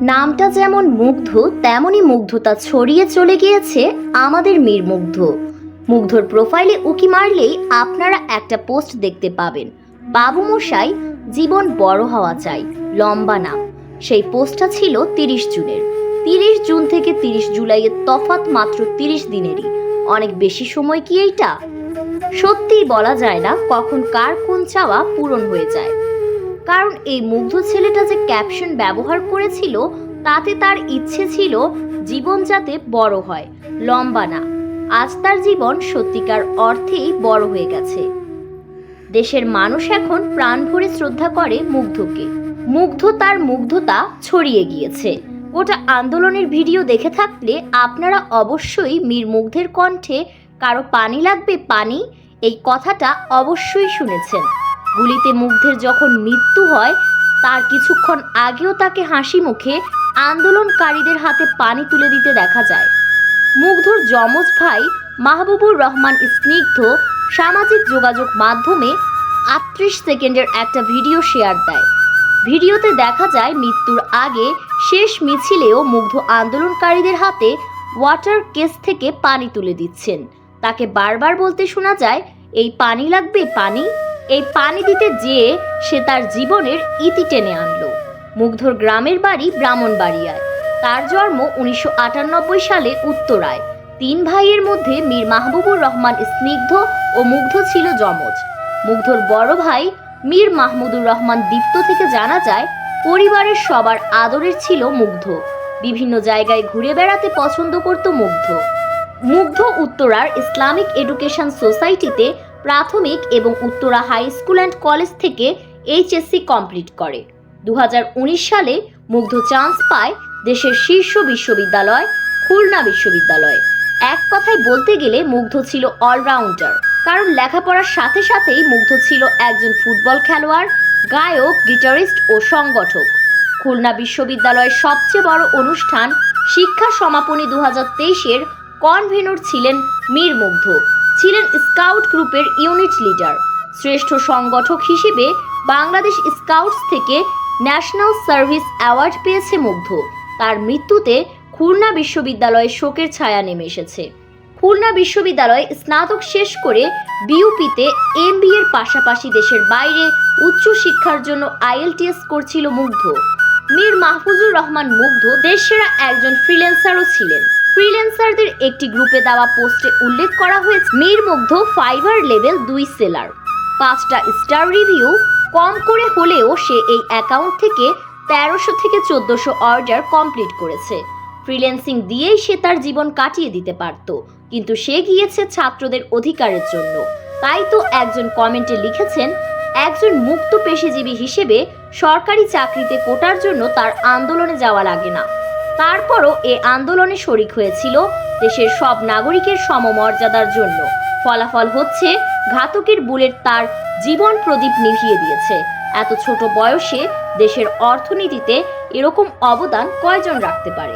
নামটা যেমন মুগ্ধ, তেমনই মুগ্ধতা ছড়িয়ে চলে গিয়েছে আমাদের মীর মুগ্ধ। মুগ্ধর প্রোফাইলে উকি মারলেই আপনারা একটা পোস্ট দেখতে পাবেন, বাবু মশাই জীবন বড় হওয়া চাই, লম্বা না। সেই পোস্টটা ছিল 30 জুনের। 30 জুন থেকে 30 জুলাইয়ের তফাৎ মাত্র 30 দিনেরই। অনেক বেশি সময় কি এইটা? সত্যিই বলা যায় না কখন কার কোন চাওয়া পূরণ হয়ে যায়। কারণ এই মুগ্ধ ছেলেটা যে ক্যাপশন ব্যবহার করেছিল, তাতে তার ইচ্ছে ছিল জীবন যাতে বড় হয়, লম্বা না। আজ তার জীবন সত্যিকার অর্থেই বড় হয়ে গেছে। দেশের মানুষ এখন প্রাণ ভরে শ্রদ্ধা করে মুগ্ধকে। মুগ্ধ তার মুগ্ধতা ছড়িয়ে গিয়েছে। গোটা আন্দোলনের ভিডিও দেখে থাকলে আপনারা অবশ্যই মীর মুগ্ধের কণ্ঠে কারো পানি লাগবে পানি, এই কথাটা অবশ্যই শুনেছেন। গুলিতে মুগ্ধের যখন মৃত্যু হয়, তার কিছুক্ষণ আগেও তাকে হাসি মুখে আন্দোলনকারীদের হাতে পানি তুলে দিতে দেখা যায়। মুগ্ধর যমজ ভাই মাহবুবুর রহমান স্নিগ্ধ সামাজিক যোগাযোগ মাধ্যমে 38 সেকেন্ডের একটা ভিডিও শেয়ার দেয়। ভিডিওতে দেখা যায় মৃত্যুর আগে শেষ মিছিলেও মুগ্ধ আন্দোলনকারীদের হাতে ওয়াটার কেস থেকে পানি তুলে দিচ্ছেন। তাকে বারবার বলতে শোনা যায়, এই পানি লাগবে পানি। এই পানি দিতে যেয়ে সে তার জীবনের ইতি টেনে আনলো। মুগ্ধর গ্রামের বাড়ি ব্রাহ্মণবাড়িয়ায়। তার জন্ম 1998 সালে উত্তরায়। 3 ভাইয়ের মধ্যে মীর মাহবুবুর রহমান স্নিগ্ধ ও মুগ্ধ ছিল যমজ। মুগ্ধর বড় ভাই মীর মাহমুদুর রহমান দীপ্ত থেকে জানা যায়, পরিবারের সবার আদরের ছিল মুগ্ধ। বিভিন্ন জায়গায় ঘুরে বেড়াতে পছন্দ করত মুগ্ধ। মুগ্ধ উত্তরার ইসলামিক এডুকেশন সোসাইটিতে প্রাথমিক এবং Uttara high school and college থেকে HSC কমপ্লিট করে। 2019 সালে মুগ্ধ চান্স পায় দেশের শীর্ষ বিশ্ববিদ্যালয় খুলনা বিশ্ববিদ্যালয়ে। এক কথায় বলতে গেলে মুগ্ধ ছিল অলরাউন্ডার। কারণ লেখাপড়ার সাথে সাথেই মুগ্ধ ছিল একজন ফুটবল খেলোয়াড়, গায়ক, গিটারিস্ট ও সংগঠক। খুলনা বিশ্ববিদ্যালয়ের সবচেয়ে বড় অনুষ্ঠান শিক্ষা সমাপনী 2023-এর কনভেনর ছিলেন মীর মুগ্ধ। ছিলেন স্কাউট গ্রুপের ইউনিট লিডার। শ্রেষ্ঠ সংগঠক হিসেবে বাংলাদেশ স্কাউটস থেকে ন্যাশনাল সার্ভিস অ্যাওয়ার্ড পেয়েছে মুগ্ধ। তার মৃত্যুতে খুলনা বিশ্ববিদ্যালয়ে শোকের ছায়া নেমে এসেছে। খুলনা বিশ্ববিদ্যালয়ে স্নাতক শেষ করে বিউপিতে MBA-এর পাশাপাশি দেশের বাইরে উচ্চ শিক্ষার জন্য IELTS করছিল মুগ্ধ। মীর মাহফুজুর রহমান মুগ্ধ দেশসেরা একজন ফ্রিল্যান্সারও ছিলেন। ফ্রিল্যান্সারদের একটি গ্রুপে দেওয়া পোস্টে উল্লেখ করা হয়েছে, মীর মুগ্ধ ফাইবার লেভেল 2 সেলার, 5টা স্টার রিভিউ, কম করে হলেও সে এই অ্যাকাউন্ট থেকে 1300 থেকে 1400 অর্ডার কমপ্লিট করেছে। ফ্রিল্যান্সিং দিয়েই সে তার জীবন কাটিয়ে দিতে পারত, কিন্তু সে গিয়েছে ছাত্রদের অধিকারের জন্য। তাই তো একজন কমেন্টে লিখেছেন, একজন মুক্ত পেশাজীবী হিসেবে সরকারি চাকরিতে কোটার জন্য তার আন্দোলনে যাওয়া লাগে না। তারপরও এ আন্দোলনে শরিক হয়েছিল দেশের সব নাগরিকের সমমর্যাদার জন্য। ফলাফল হচ্ছে ঘাতকের বুলেট তার জীবন প্রদীপ নিভিয়ে দিয়েছে। এত ছোট বয়সে দেশের অর্থনীতিতে এরকম অবদান কয়জন রাখতে পারে?